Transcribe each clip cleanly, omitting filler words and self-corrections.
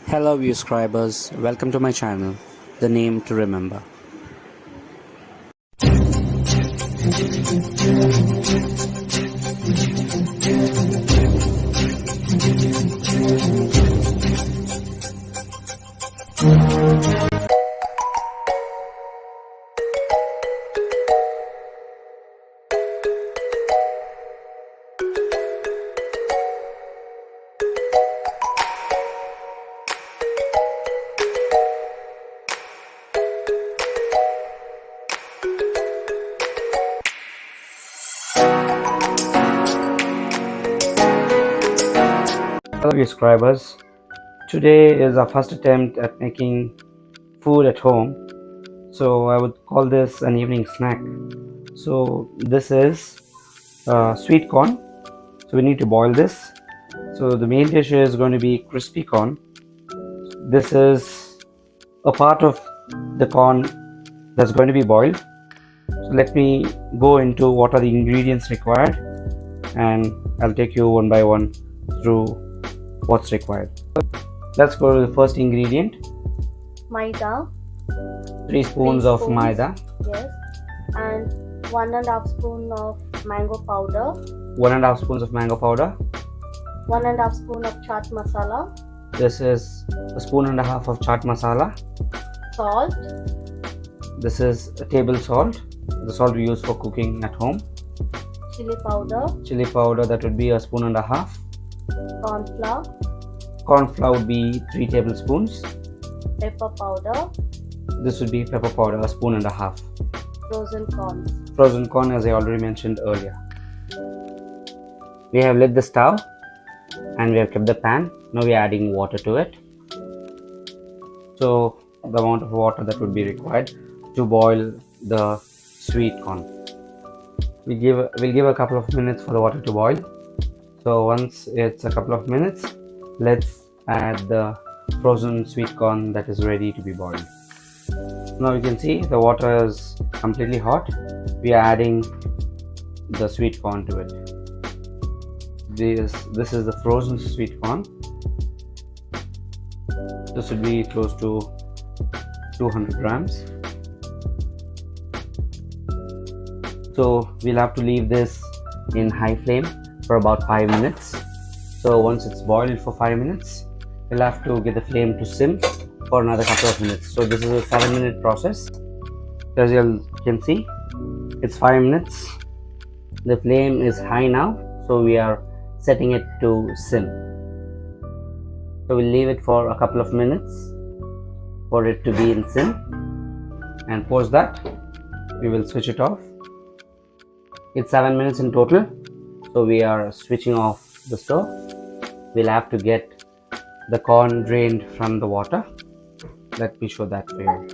Hello Viewscribers, welcome to my channel, The Name to Remember. Hello Viewscribers, today is our first attempt at making food at home, so I would call this an evening snack. So this is sweet corn, so we need to boil this. So the main dish is going to be crispy corn. This is a part of the corn that's going to be boiled. So let me go into what are the ingredients required, and I'll take you one by one through what's required. Let's go to the first ingredient. Maida. 3 spoons of Maida. Yes. And 1.5 spoon of mango powder. 1.5 spoons of mango powder. 1.5 spoon of chaat masala. This is a spoon and a half of chaat masala. Salt. This is a table salt, the salt we use for cooking at home. Chilli powder. Chilli powder, that would be a spoon and a half. Cornflour. Cornflour would be 3 tablespoons. Pepper powder. This would be pepper powder, a spoon and a half. Frozen corn. Frozen corn, as I already mentioned earlier. We have lit the stove and we have kept the pan. Now we are adding water to it. So the amount of water that would be required to boil the sweet corn. We'll give a couple of minutes for the water to boil. So once it's a couple of minutes, let's add the frozen sweet corn that is ready to be boiled. Now you can see the water is completely hot. We are adding the sweet corn to it. This is the frozen sweet corn. This would be close to 200 grams. So we'll have to leave this in high flame for about 5 minutes. So once it's boiled for 5 minutes, we'll have to get the flame to sim for another couple of minutes. So this is a 7-minute process. As you can see, it's 5 minutes. The flame is high now, so we are setting it to sim. So we'll leave it for a couple of minutes for it to be in sim, and post that we will switch it off. It's 7 minutes in total, so we are switching off the stove. We'll have to get the corn drained from the water. Let me show that for you.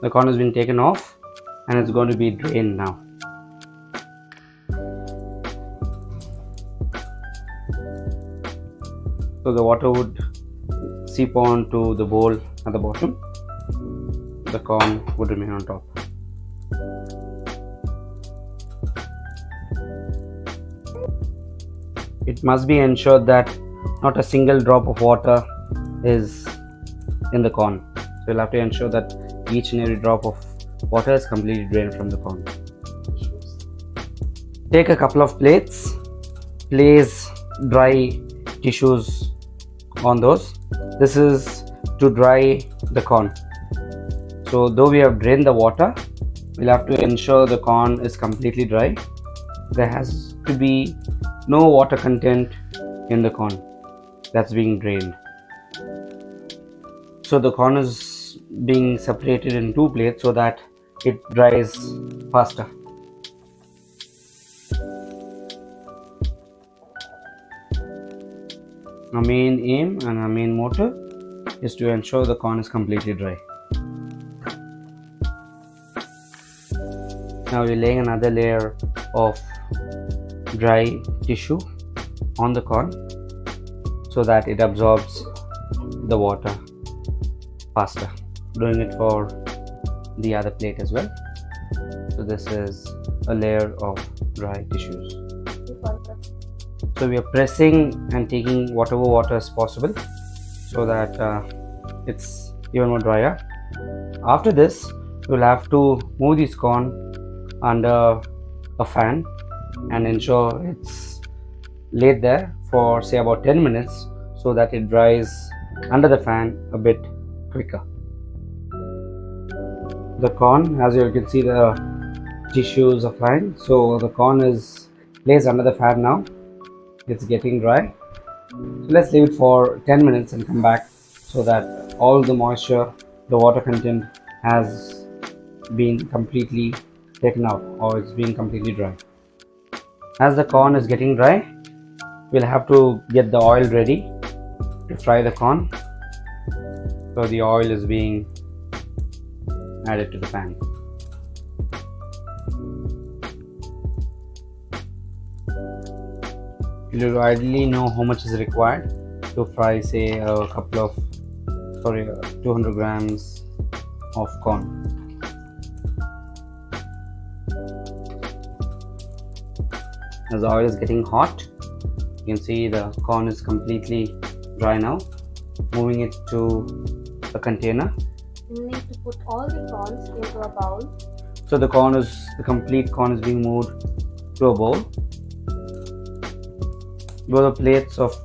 The corn has been taken off and it's going to be drained now. So the water would seep on to the bowl at the bottom. The corn would remain on top. It must be ensured that not a single drop of water is in the corn. So you'll have to ensure that each and every drop of water is completely drained from the corn. Take a couple of plates, place dry tissues on those. This is to dry the corn. So though we have drained the water, we'll have to ensure the corn is completely dry. There has to be no water content in the corn that's being drained. So the corn is being separated in 2 plates so that it dries faster. Our main aim and our main motive is to ensure the corn is completely dry. Now we're laying another layer of dry tissue on the corn so that it absorbs the water faster. Doing it for the other plate as well. So this is a layer of dry tissues. So we are pressing and taking whatever water is possible so that it's even more drier. After this, you'll have to move this corn under a fan and ensure it's laid there for say about 10 minutes so that it dries under the fan a bit quicker. The corn, as you can see, the tissues are fine, so the corn is placed under the fan now. It's getting dry, so let's leave it for 10 minutes and come back so that all the moisture, the water content has been completely taken out, or it's been completely dry. As the corn is getting dry, we'll have to get the oil ready to fry the corn. So the oil is being added to the pan. You ideally know how much is required to fry say a couple of 200 grams of corn. As the oil is getting hot, you can see the corn is completely dry now. Moving it to a container. You need to put all the corns into a bowl. So the complete corn is being moved to a bowl. Both the plates of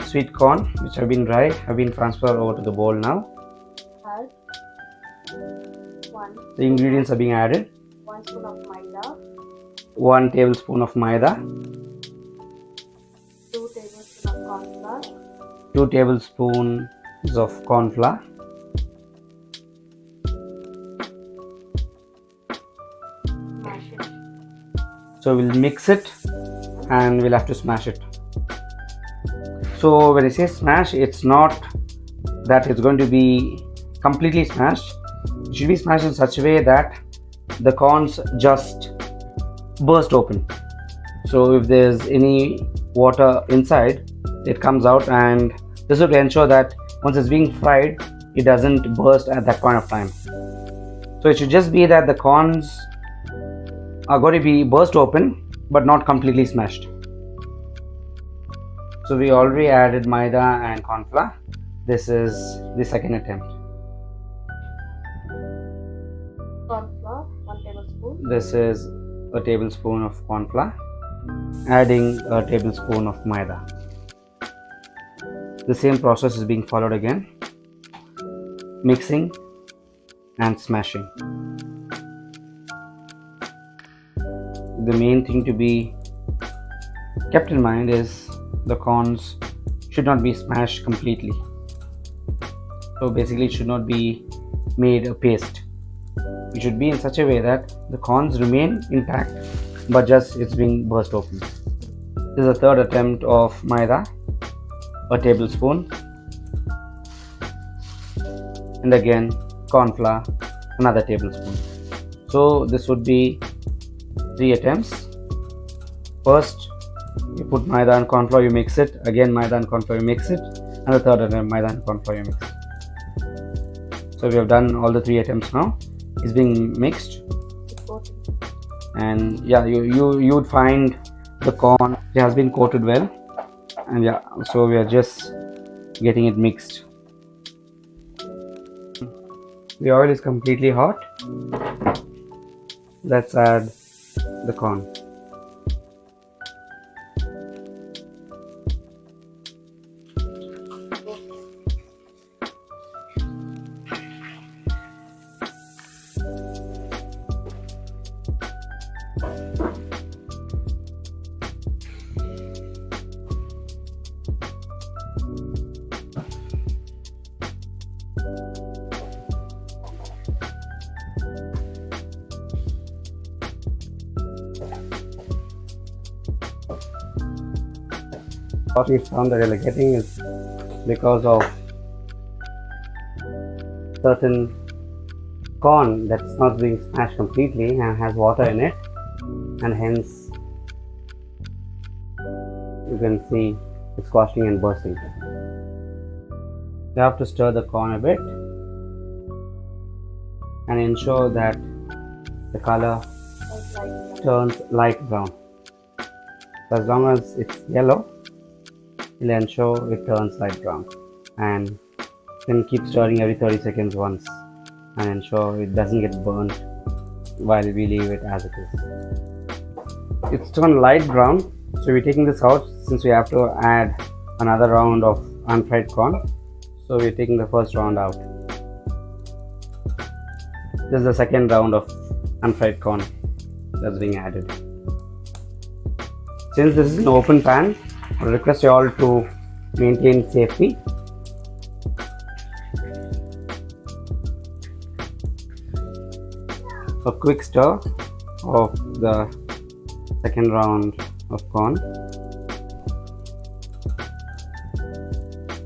sweet corn which have been dry have been transferred over to the bowl now. Add The ingredients are being added. 1 spoon of Maida, 1 tablespoon of Maida, 2 tablespoons of cornflour, 2 tablespoons of cornflour, mash it. so we'll mix it and we'll have to smash it. So when I say smash, it's not that it's going to be completely smashed. It should be smashed in such a way that the corns just burst open. So if there's any water inside, it comes out, and this will ensure that once it's being fried, it doesn't burst at that point of time. So it should just be that the corns are going to be burst open but not completely smashed. So we already added Maida and cornflour. This is the second attempt. Cornflour, 1 tablespoon. This is a tablespoon of cornflour, adding a tablespoon of Maida. The same process is being followed again, mixing and smashing. The main thing to be kept in mind is the corns should not be smashed completely. So basically it should not be made a paste. It should be in such a way that the corns remain intact but just it's being burst open. This is the third attempt of Maida, a tablespoon, and again cornflour, another tablespoon. So this would be 3 attempts. First you put Maida and cornflour, you mix it, again Maida and cornflour, you mix it, and the third attempt Maida and cornflour, you mix it. So we have done all the 3 attempts now. It's being mixed, and yeah, you would find the corn it has been coated well, and yeah, so we are just getting it mixed. The oil is completely hot. Let's add the corn. What we found that you're getting is because of certain corn that's not being smashed completely and has water in it, and hence you can see it's squashing and bursting. You have to stir the corn a bit and ensure that the color turns light brown. So as long as it's yellow, you'll ensure it turns light brown. and then keep stirring every 30 seconds once and ensure it doesn't get burnt while we leave it as it is. It's turned light brown, so we're taking this out since we have to add another round of unfried corn. So we're taking the first round out. This is the second round of unfried corn that's being added. Since this is an open pan, I request you all to maintain safety. A quick stir of the second round of corn.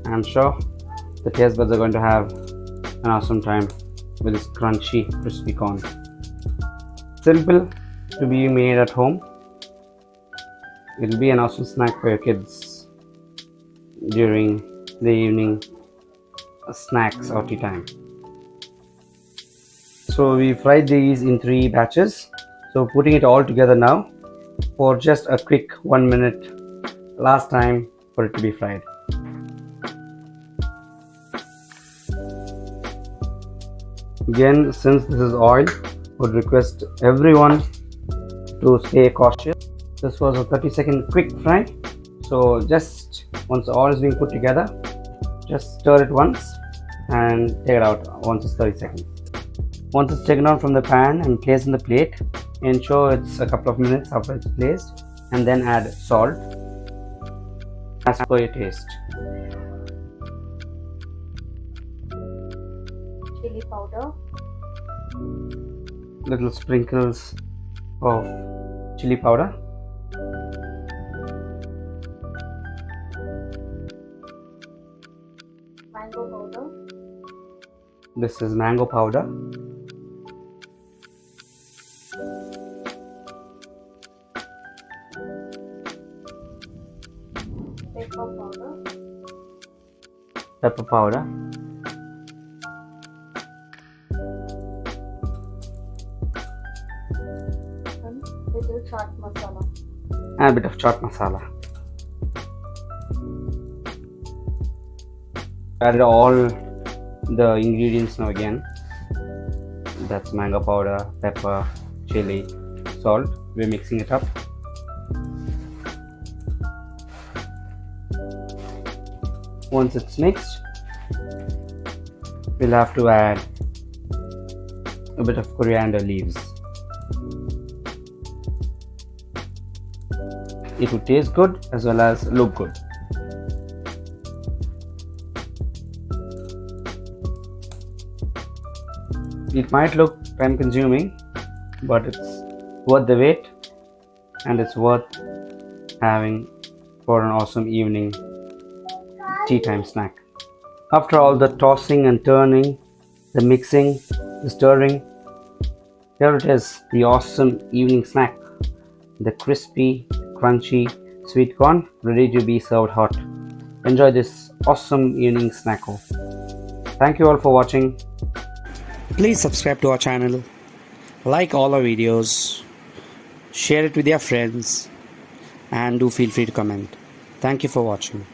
I'm sure the taste buds are going to have an awesome time with this crunchy, crispy corn. Simple to be made at home. It'll be an awesome snack for your kids during the evening snacks or tea time. So we fried these in 3 batches. So putting it all together now for just a quick 1 minute last time for it to be fried. Again, since this is oil, I would request everyone to stay cautious. This was a 30-second quick fry. So just once the oil is being put together, just stir it once and take it out once it's 30 seconds. Once it's taken out from the pan and placed in the plate, ensure it's a couple of minutes after it's placed, and then add salt as per your taste. Chilli powder. Little sprinkles of chili powder. Mango powder. This is mango powder. Pepper powder. Pepper powder. And little chaat masala. And a bit of chaat masala. Added all the ingredients now again. That's mango powder, pepper, chili, salt. We're mixing it up. Once it's mixed, we'll have to add a bit of coriander leaves. It would taste good as well as look good. It might look time consuming, but it's worth the wait and it's worth having for an awesome evening tea time snack. After all the tossing and turning, the mixing, the stirring, here it is, the awesome evening snack. The crispy, crunchy sweet corn ready to be served hot. Enjoy this awesome evening snack. Thank you all for watching. Please subscribe to our channel, like all our videos, share it with your friends, and do feel free to comment. Thank you for watching.